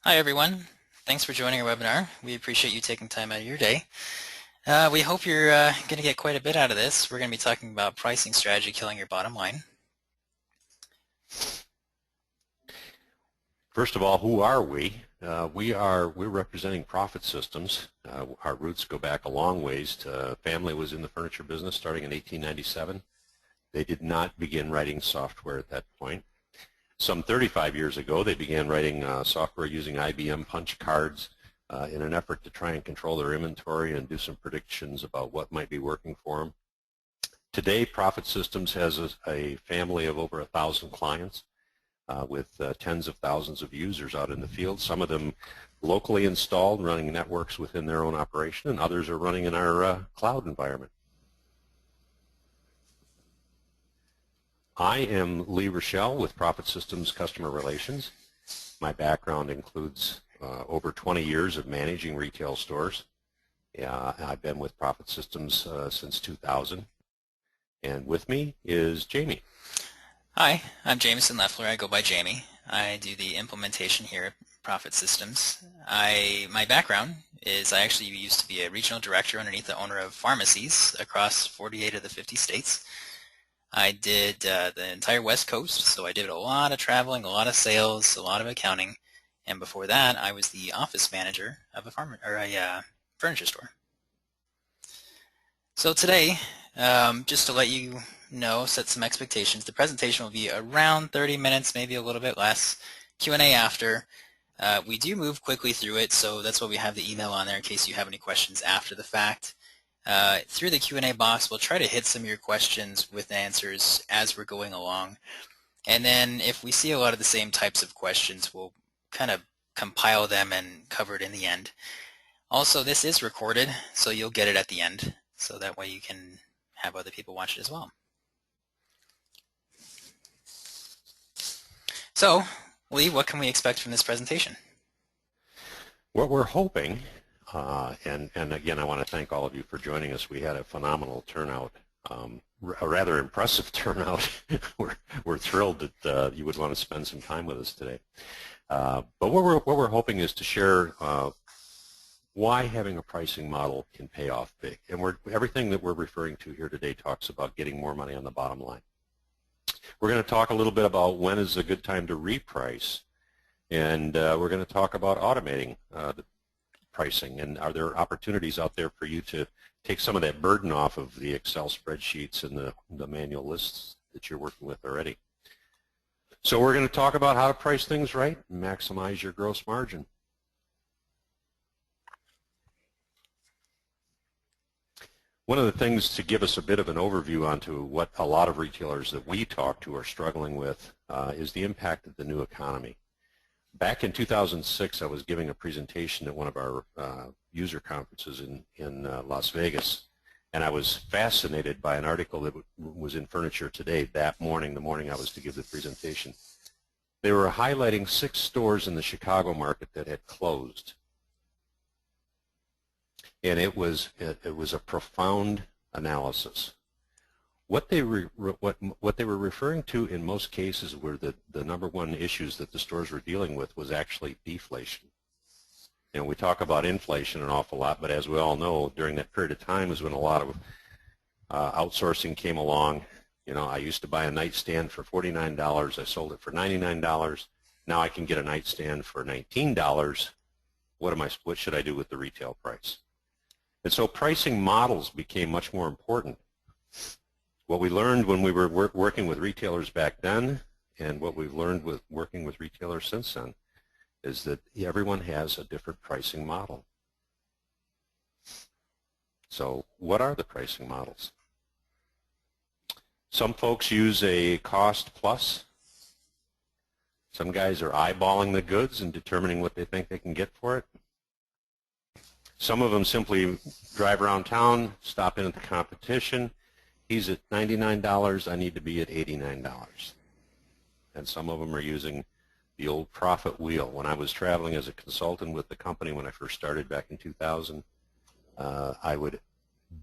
Hi everyone. Thanks for joining our webinar. We appreciate you taking time out of your day. We hope you're going to get quite a bit out of this. We're going to be talking about pricing strategy killing your bottom line. First of all, who are we? We're representing Profit Systems. Our roots go back a long ways. Family was in the furniture business starting in 1897. They did not begin writing software at that point. Some 35 years ago, they began writing software using IBM punch cards in an effort to try and control their inventory and do some predictions about what might be working for them. Today, Profit Systems has a family of over 1,000 clients with tens of thousands of users out in the field, some of them locally installed, running networks within their own operation, and others are running in our cloud environment. I am Lee Rochelle with Profit Systems Customer Relations. My background includes over 20 years of managing retail stores. I've been with Profit Systems since 2000. And with me is Jamie. Hi, I'm Jameson Leffler. I go by Jamie. I do the implementation here at Profit Systems. My background is I actually used to be a regional director underneath the owner of pharmacies across 48 of the 50 states. I did the entire West Coast, so I did a lot of traveling, a lot of sales, a lot of accounting, and before that I was the office manager of a furniture store. So today, just to let you know, set some expectations, the presentation will be around 30 minutes, maybe a little bit less. Q&A after. We do move quickly through it, so that's why we have the email on there in case you have any questions after the fact. Through the Q&A box, we'll try to hit some of your questions with answers as we're going along. And then if we see a lot of the same types of questions, we'll kind of compile them and cover it in the end. Also, this is recorded, so you'll get it at the end, so that way you can have other people watch it as well. So, Lee, what can we expect from this presentation? What we're hoping, and again, I want to thank all of you for joining us. We had a phenomenal turnout, a rather impressive turnout. We're thrilled that you would want to spend some time with us today. But what we're hoping is to share why having a pricing model can pay off big. And everything that we're referring to here today talks about getting more money on the bottom line. We're going to talk a little bit about when is a good time to reprice, and we're going to talk about automating the pricing, and are there opportunities out there for you to take some of that burden off of the Excel spreadsheets and the manual lists that you're working with already. So we're going to talk about how to price things right and maximize your gross margin. One of the things to give us a bit of an overview onto what a lot of retailers that we talk to are struggling with is the impact of the new economy. Back in 2006, I was giving a presentation at one of our user conferences in Las Vegas, and I was fascinated by an article that was in Furniture Today that morning, the morning I was to give the presentation. They were highlighting 6 stores in the Chicago market that had closed. And it was a profound analysis. What they were referring to in most cases were the number one issues that the stores were dealing with was actually deflation. You know, we talk about inflation an awful lot, but as we all know, during that period of time is when a lot of outsourcing came along. You know, I used to buy a nightstand for $49. I sold it for $99. Now I can get a nightstand for $19. What should I do with the retail price? And so pricing models became much more important. What we learned when we were working with retailers back then, and what we've learned with working with retailers since then, is that everyone has a different pricing model. So what are the pricing models? Some folks use a cost plus. Some guys are eyeballing the goods and determining what they think they can get for it. Some of them simply drive around town, stop in at the competition. He's at $99, I need to be at $89. And some of them are using the old profit wheel. When I was traveling as a consultant with the company when I first started back in 2000, I would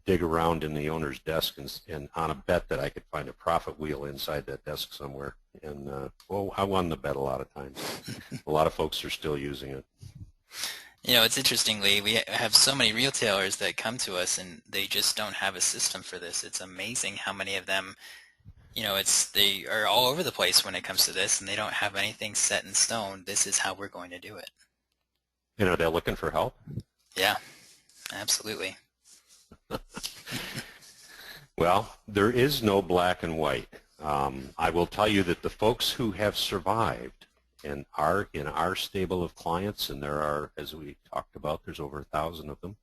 dig around in the owner's desk and on a bet that I could find a profit wheel inside that desk somewhere. And well, I won the bet a lot of times. A lot of folks are still using it. It's interestingly, we have so many retailers that come to us and they just don't have a system for this. It's amazing how many of them, they are all over the place when it comes to this and they don't have anything set in stone. This is how we're going to do it. They're looking for help. Yeah, absolutely. Well, there is no black and white. I will tell you that the folks who have survived and are in our stable of clients, and there are, as we talked about, there's over 1,000 of them,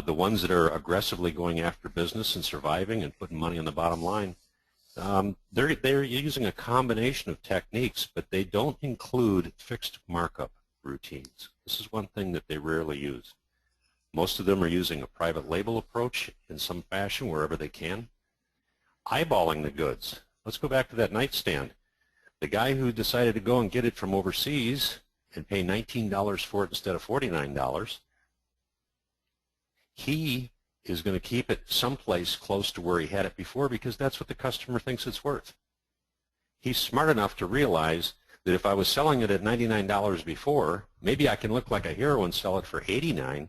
the ones that are aggressively going after business and surviving and putting money on the bottom line, they're using a combination of techniques, but they don't include fixed markup routines. This is one thing that they rarely use. Most of them are using a private label approach in some fashion wherever they can. Eyeballing the goods. Let's go back to that nightstand. The guy who decided to go and get it from overseas and pay $19 for it instead of $49, he is going to keep it someplace close to where he had it before because that's what the customer thinks it's worth. He's smart enough to realize that if I was selling it at $99 before, maybe I can look like a hero and sell it for $89.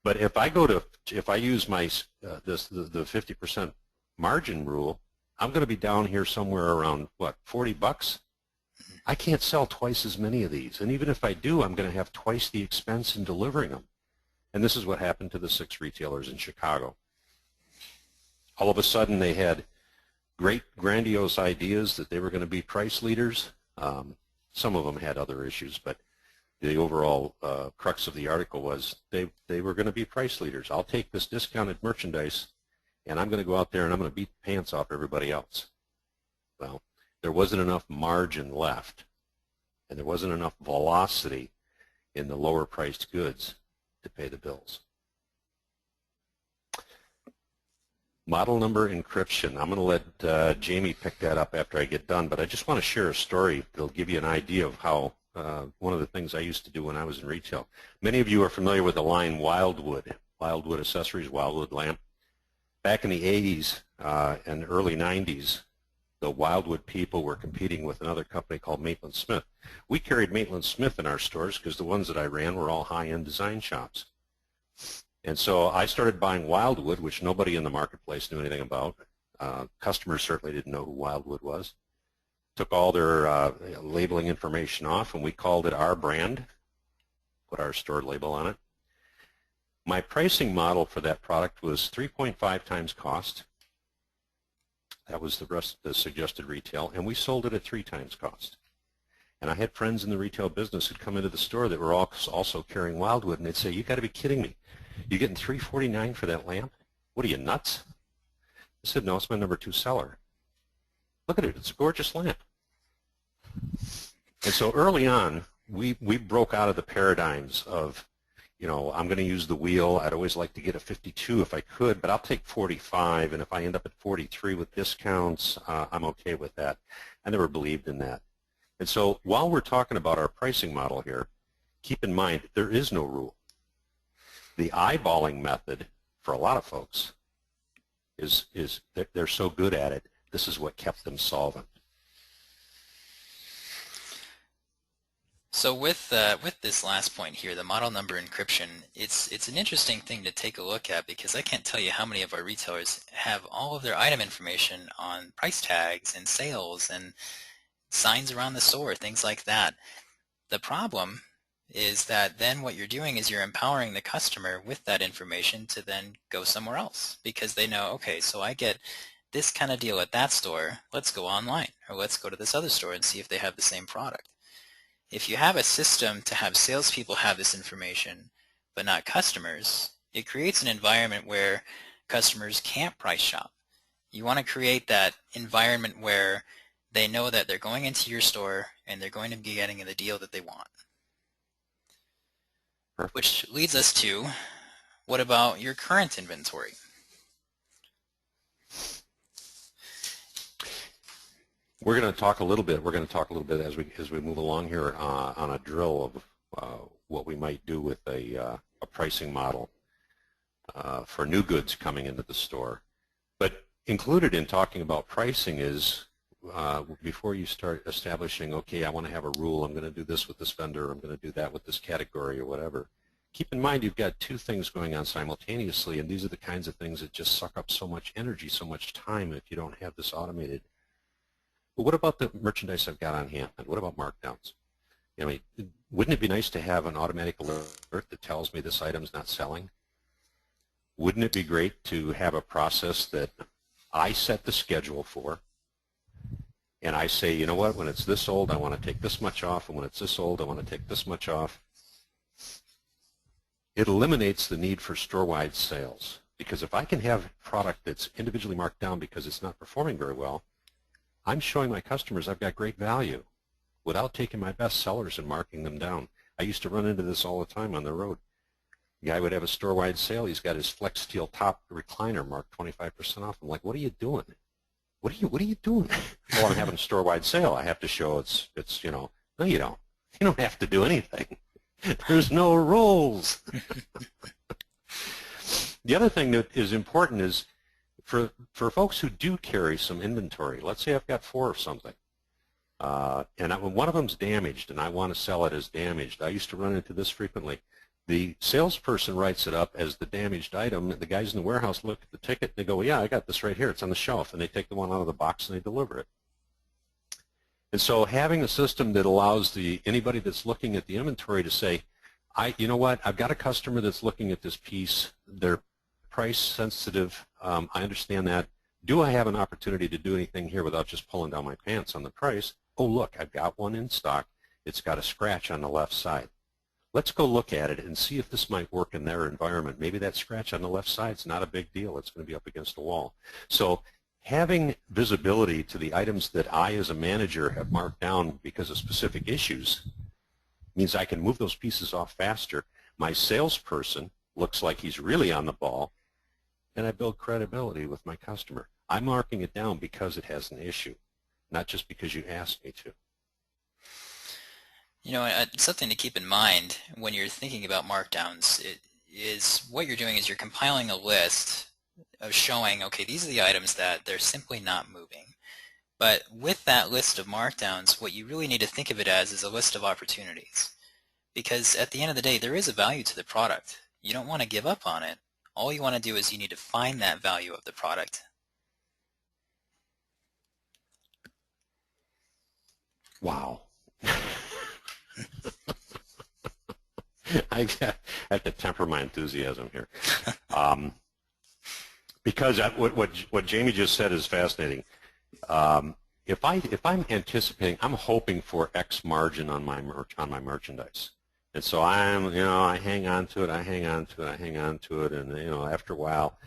But if I use my the 50% margin rule, I'm going to be down here somewhere around what, $40? I can't sell twice as many of these, and even if I do, I'm going to have twice the expense in delivering them. And this is what happened to the 6 retailers in Chicago. All of a sudden, they had great, grandiose ideas that they were going to be price leaders. Some of them had other issues, but the overall crux of the article was they were going to be price leaders. I'll take this discounted merchandise, and I'm going to go out there and I'm going to beat the pants off everybody else. Well, there wasn't enough margin left, and there wasn't enough velocity in the lower-priced goods to pay the bills. Model number encryption. I'm going to let Jamie pick that up after I get done, but I just want to share a story that'll give you an idea of how one of the things I used to do when I was in retail. Many of you are familiar with the line Wildwood accessories, Wildwood lamp. Back in the 80s and early 90s, the Wildwood people were competing with another company called Maitland Smith. We carried Maitland Smith in our stores because the ones that I ran were all high-end design shops. And so I started buying Wildwood, which nobody in the marketplace knew anything about. Customers certainly didn't know who Wildwood was. Took all their labeling information off, and we called it our brand, put our store label on it. My pricing model for that product was 3.5 times cost. That was the suggested retail, and we sold it at 3 times cost. And I had friends in the retail business who'd come into the store that were also carrying Wildwood, and they'd say, "You got to be kidding me. You're getting $3.49 for that lamp? What are you, nuts?" I said, "No, it's my number 2 seller. Look at it. It's a gorgeous lamp." And so early on, we broke out of the paradigms of, I'm going to use the wheel. I'd always like to get a 52 if I could, but I'll take 45, and if I end up at 43 with discounts, I'm okay with that. I never believed in that. And so while we're talking about our pricing model here, keep in mind there is no rule. The eyeballing method for a lot of folks is they're so good at it, this is what kept them solvent. So with this last point here, the model number encryption, it's an interesting thing to take a look at because I can't tell you how many of our retailers have all of their item information on price tags and sales and signs around the store, things like that. The problem is that then what you're doing is you're empowering the customer with that information to then go somewhere else because they know, okay, so I get this kind of deal at that store, let's go online, or let's go to this other store and see if they have the same product. If you have a system to have salespeople have this information, but not customers, it creates an environment where customers can't price shop. You want to create that environment where they know that they're going into your store and they're going to be getting the deal that they want. Perfect. Which leads us to, what about your current inventory? We're going to talk a little bit. As we move along here on a drill of what we might do with a pricing model for new goods coming into the store. But included in talking about pricing is before you start establishing, okay, I want to have a rule, I'm going to do this with this vendor, I'm going to do that with this category or whatever, keep in mind you've got two things going on simultaneously, and these are the kinds of things that just suck up so much energy, so much time if you don't have this automated. But what about the merchandise I've got on hand? What about markdowns? I mean, wouldn't it be nice to have an automatic alert that tells me this item's not selling? Wouldn't it be great to have a process that I set the schedule for, and I say, you know what, when it's this old, I want to take this much off, and when it's this old, I want to take this much off. It eliminates the need for store-wide sales, because if I can have product that's individually marked down because it's not performing very well, I'm showing my customers I've got great value without taking my best sellers and marking them down. I used to run into this all the time on the road. The guy would have a store-wide sale. He's got his flex steel top recliner marked 25% off. I'm like, what are you doing? What are you doing? Well, I'm having a store-wide sale. I have to show it's no, you don't. You don't have to do anything. There's no rules. The other thing that is important is for folks who do carry some inventory. Let's say I've got 4 of something, and one of them's damaged, and I want to sell it as damaged. I used to run into this frequently. The salesperson writes it up as the damaged item. The guys in the warehouse look at the ticket and they go, yeah, I got this right here. It's on the shelf. And they take the one out of the box and they deliver it. And so having a system that allows anybody that's looking at the inventory to say, you know what, I've got a customer that's looking at this piece. They're price sensitive. I understand that. Do I have an opportunity to do anything here without just pulling down my pants on the price? Oh, look, I've got one in stock. It's got a scratch on the left side. Let's go look at it and see if this might work in their environment. Maybe that scratch on the left side is not a big deal. It's going to be up against a wall. So having visibility to the items that I as a manager have marked down because of specific issues means I can move those pieces off faster. My salesperson looks like he's really on the ball, and I build credibility with my customer. I'm marking it down because it has an issue, not just because you asked me to. You know, something to keep in mind when you're thinking about markdowns is what you're doing is you're compiling a list of showing, okay, these are the items that they're simply not moving. But with that list of markdowns, what you really need to think of it as is a list of opportunities. Because at the end of the day, there is a value to the product. You don't want to give up on it. All you want to do is you need to find that value of the product. Wow. I have to temper my enthusiasm here, because what Jamie just said is fascinating. If I'm anticipating, I'm hoping for X margin on my merchandise, and so I hang on to it, and after a while,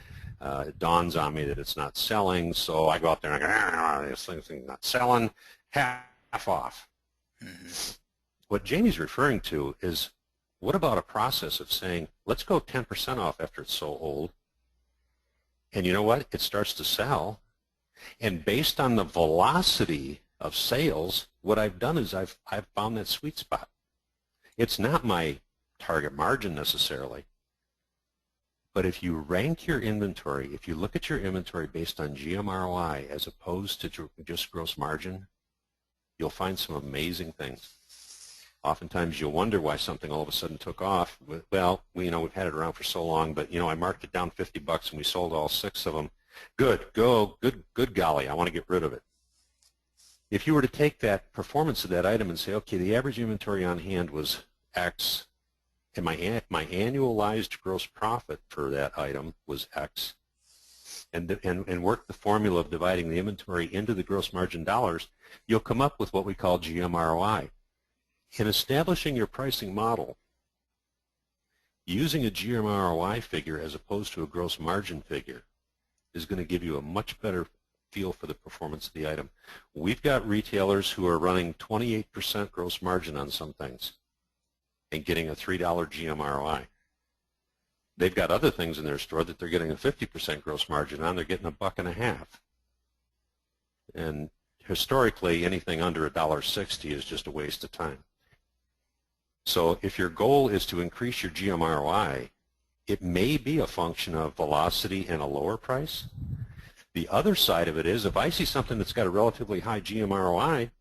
it dawns on me that it's not selling, so I go out there and I go, this thing's not selling, half off. Mm-hmm. What Jamie's referring to is, what about a process of saying, let's go 10% off after it's so old, and you know what? It starts to sell, and based on the velocity of sales, what I've done is I've found that sweet spot. It's not my target margin necessarily, but if you rank your inventory, if you look at your inventory based on GMROI as opposed to just gross margin, you'll find some amazing things. Oftentimes you'll wonder why something all of a sudden took off. Well, we've had it around for so long, but I marked it down $50 and we sold all 6 of them. Good golly, I want to get rid of it. If you were to take that performance of that item and say, okay, the average inventory on hand was X, and my annualized gross profit for that item was X, and work the formula of dividing the inventory into the gross margin dollars, you'll come up with what we call GMROI. In establishing your pricing model, using a GMROI figure as opposed to a gross margin figure is going to give you a much better feel for the performance of the item. We've got retailers who are running 28% gross margin on some things and getting a $3 GMROI. They've got other things in their store that they're getting a 50% gross margin on. They're getting $1.50. And historically, anything under $1.60 is just a waste of time. So if your goal is to increase your GMROI, it may be a function of velocity and a lower price, The other side of it is if I see something that's got a relatively high GMROI,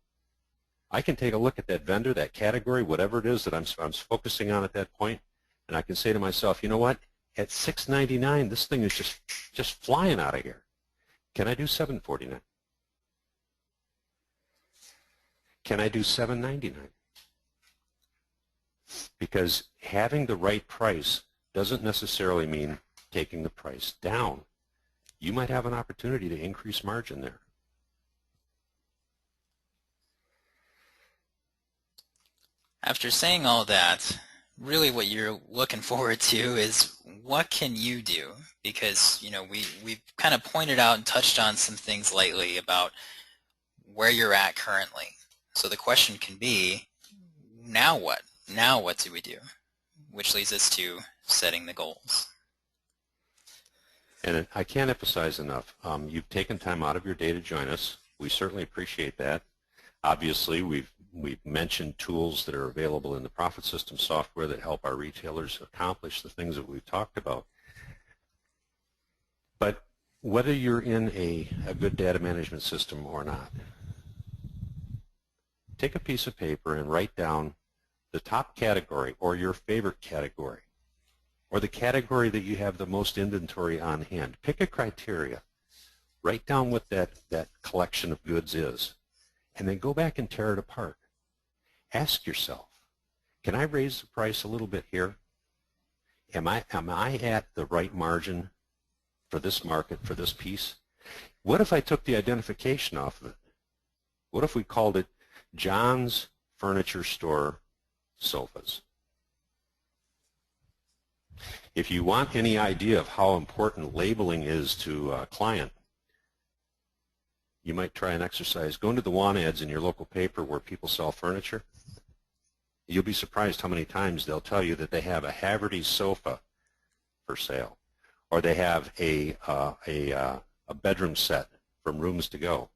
I can take a look at that vendor, that category, whatever it is that I'm focusing on at that point, and I can say to myself, you know what, at $6.99, this thing is just flying out of here. Can I do $7.49? Can I do $7.99? Because having the right price doesn't necessarily mean taking the price down. You might have an opportunity to increase margin there. After saying all that, really what you're looking forward to is what can you do? Because, you know, we've kind of pointed out and touched on some things lately about where you're at currently. So the question can be, now what? Now what do we do? Which leads us to setting the goals. And I can't emphasize enough, you've taken time out of your day to join us. We certainly appreciate that. Obviously, we've mentioned tools that are available in the Profit System software that help our retailers accomplish the things that we've talked about. But whether you're in a good data management system or not, take a piece of paper and write down the top category or your favorite category or the category that you have the most inventory on hand. Pick a criteria. Write down what that collection of goods is, and then go back and tear it apart. Ask yourself, can I raise the price a little bit here? Am I at the right margin for this market, for this piece? What if I took the identification off of it? What if we called it John's Furniture Store Sofas? If you want any idea of how important labeling is to a client, you might try an exercise. Go into the want ads in your local paper where people sell furniture. You'll be surprised how many times they'll tell you that they have a Havertys sofa for sale, or they have a bedroom set from Rooms to Go.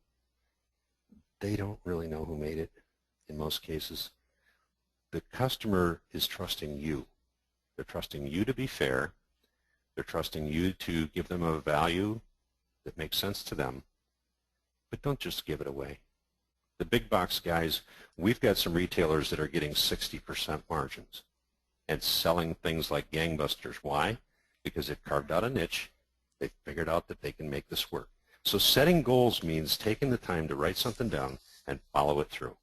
They don't really know who made it in most cases. The customer is trusting you. They're trusting you to be fair. They're trusting you to give them a value that makes sense to them. But don't just give it away. The big box guys, we've got some retailers that are getting 60% margins and selling things like gangbusters. Why? Because they've carved out a niche. They've figured out that they can make this work. So setting goals means taking the time to write something down and follow it through.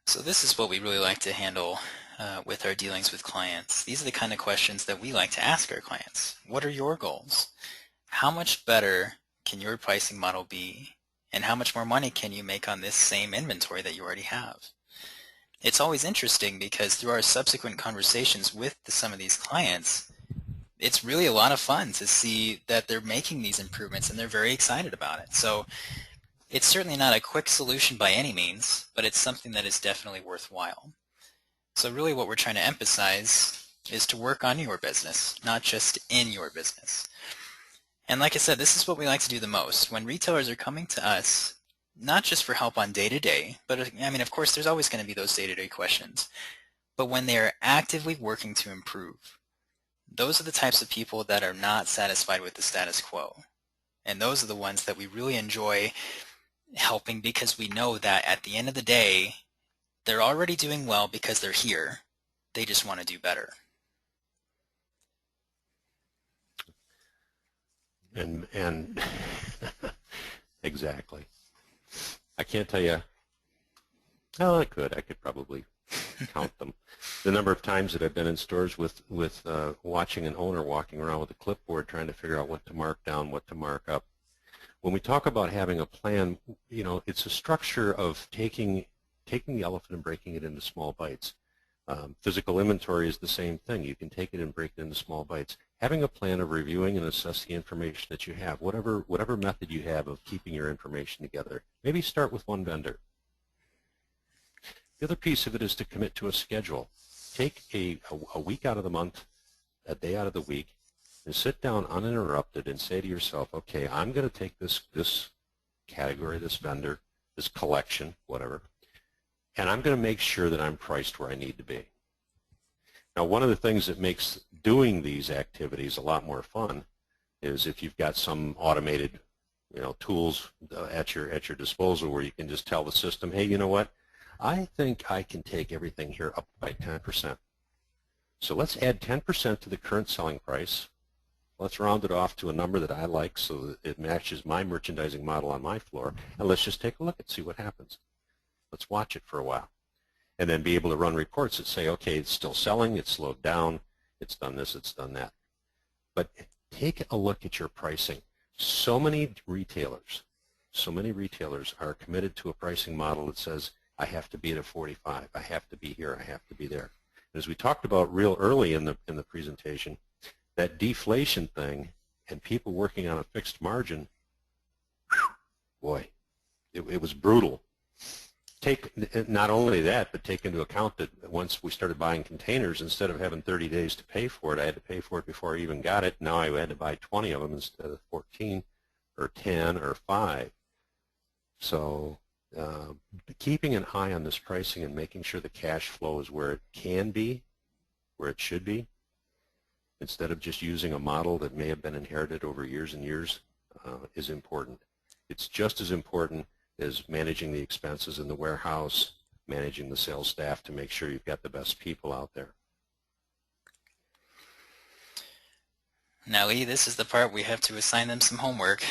So this is what we really like to handle with our dealings with clients. These are the kind of questions that we like to ask our clients. What are your goals? How much better can your pricing model be? And how much more money can you make on this same inventory that you already have? It's always interesting because through our subsequent conversations with some of these clients, it's really a lot of fun to see that they're making these improvements and they're very excited about it. So it's certainly not a quick solution by any means, but it's something that is definitely worthwhile. So really what we're trying to emphasize is to work on your business, not just in your business. And like I said, this is what we like to do the most. When retailers are coming to us, not just for help on day-to-day, but I mean, of course, there's always going to be those day-to-day questions, but when they are actively working to improve, those are the types of people that are not satisfied with the status quo. And those are the ones that we really enjoy helping because we know that at the end of the day, they're already doing well because they're here. They just want to do better. And exactly. I can't tell you. Oh, I could probably count them. The number of times that I've been in stores with watching an owner walking around with a clipboard trying to figure out what to mark down, what to mark up. When we talk about having a plan, you know, it's a structure of taking the elephant and breaking it into small bites. Physical inventory is the same thing. You can take it and break it into small bites. Having a plan of reviewing and assess the information that you have, whatever method you have of keeping your information together. Maybe start with one vendor. The other piece of it is to commit to a schedule. Take a week out of the month, a day out of the week, and sit down uninterrupted and say to yourself, okay, I'm going to take this category, this vendor, this collection, whatever, and I'm going to make sure that I'm priced where I need to be. Now, one of the things that makes doing these activities a lot more fun is if you've got some automated, tools at your disposal where you can just tell the system, hey, you know what? I think I can take everything here up by 10%. So let's add 10% to the current selling price. Let's round it off to a number that I like so that it matches my merchandising model on my floor, and let's just take a look and see what happens. Let's watch it for a while, and then be able to run reports that say, okay, it's still selling, it's slowed down, it's done this, it's done that. But take a look at your pricing. So many retailers are committed to a pricing model that says, I have to be at a 45, I have to be here, I have to be there. And as we talked about real early in the presentation, that deflation thing and people working on a fixed margin, boy, it was brutal. Take not only that, but take into account that once we started buying containers, instead of having 30 days to pay for it, I had to pay for it before I even got it. Now I had to buy 20 of them instead of 14 or 10 or 5. So keeping an eye on this pricing and making sure the cash flow is where it can be, where it should be, instead of just using a model that may have been inherited over years and years, is important. It's just as important as managing the expenses in the warehouse, managing the sales staff to make sure you've got the best people out there. Now, Lee, this is the part we have to assign them some homework.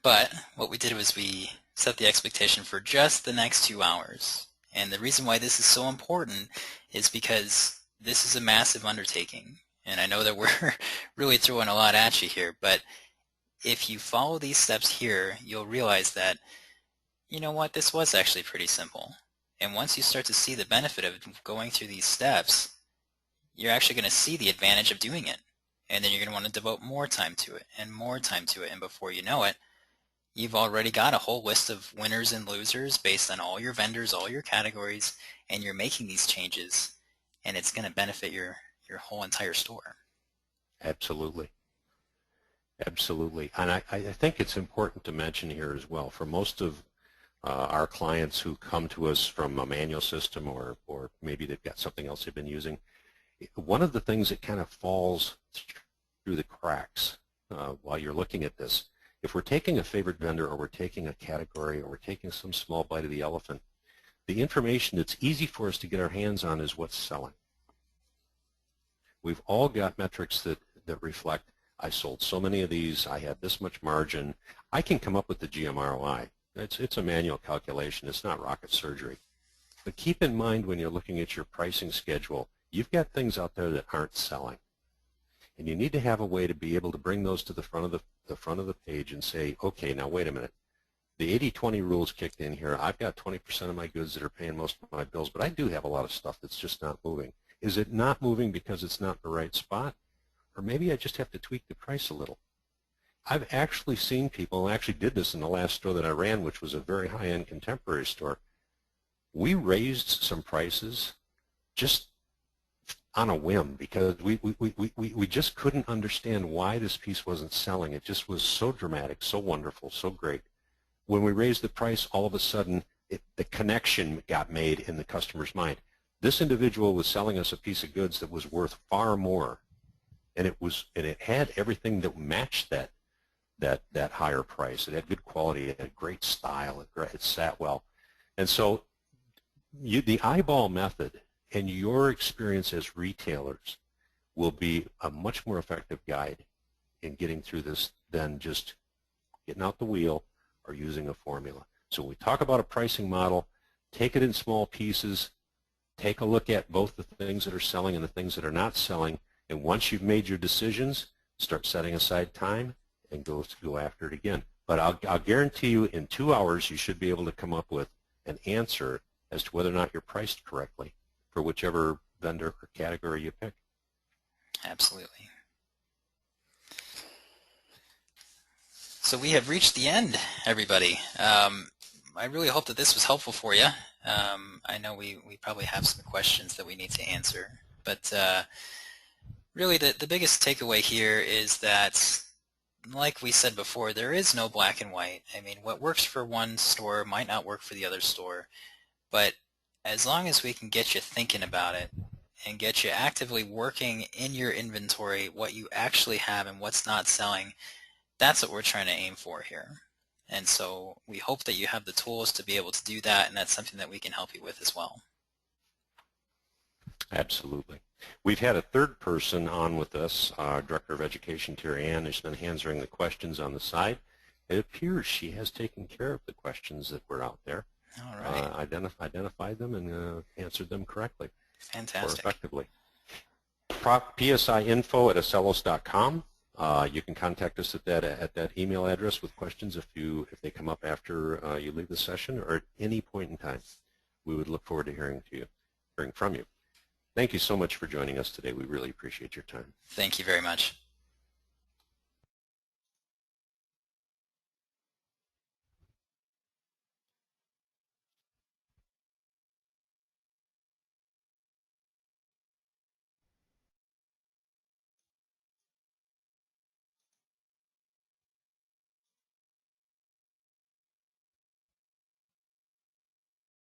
But what we did was we set the expectation for just the next 2 hours. And the reason why this is so important is because this is a massive undertaking. And I know that we're really throwing a lot at you here, but if you follow these steps here, you'll realize that, you know what, this was actually pretty simple. And once you start to see the benefit of going through these steps, you're actually going to see the advantage of doing it. And then you're going to want to devote more time to it and more time to it. And before you know it, you've already got a whole list of winners and losers based on all your vendors, all your categories, and you're making these changes, and it's going to benefit your whole entire store. Absolutely. Absolutely. And I think it's important to mention here as well, for most of our clients who come to us from a manual system or maybe they've got something else they've been using, one of the things that kind of falls through the cracks while you're looking at this, if we're taking a favorite vendor or we're taking a category or we're taking some small bite of the elephant, the information that's easy for us to get our hands on is what's selling. We've all got metrics that reflect, I sold so many of these, I had this much margin. I can come up with the GMROI. It's a manual calculation. It's not rocket surgery. But keep in mind when you're looking at your pricing schedule, you've got things out there that aren't selling. And you need to have a way to be able to bring those to the front of the page and say, okay, now wait a minute. The 80-20 rules kicked in here. I've got 20% of my goods that are paying most of my bills, but I do have a lot of stuff that's just not moving. Is it not moving because it's not the right spot? Or maybe I just have to tweak the price a little. I've actually seen people, and I actually did this in the last store that I ran, which was a very high-end contemporary store. We raised some prices just on a whim because we just couldn't understand why this piece wasn't selling. It just was so dramatic, so wonderful, so great. When we raised the price, all of a sudden, the connection got made in the customer's mind. This individual was selling us a piece of goods that was worth far more, and it had everything that matched that higher price. It had good quality, it had great style, it sat well. And so the eyeball method and your experience as retailers will be a much more effective guide in getting through this than just getting out the wheel or using a formula. So when we talk about a pricing model, take it in small pieces, take a look at both the things that are selling and the things that are not selling, and once you've made your decisions, start setting aside time and go after it again. But I'll guarantee you in 2 hours you should be able to come up with an answer as to whether or not you're priced correctly for whichever vendor or category you pick. Absolutely. So we have reached the end, everybody. I really hope that this was helpful for you. I know we probably have some questions that we need to answer, but really the biggest takeaway here is that, like we said before, there is no black and white. I mean, what works for one store might not work for the other store, but as long as we can get you thinking about it and get you actively working in your inventory what you actually have and what's not selling. That's what we're trying to aim for here. And so we hope that you have the tools to be able to do that, and that's something that we can help you with as well. Absolutely. We've had a third person on with us, our Director of Education, Terry Ann, who's been answering the questions on the side. It appears she has taken care of the questions that were out there. All right. Identified them and answered them correctly or Fantastic. effectively. psiinfo@acellos.com. You can contact us at that email address with questions if they come up after you leave the session or at any point in time. We would look forward to hearing from you. Thank you so much for joining us today. We really appreciate your time. Thank you very much.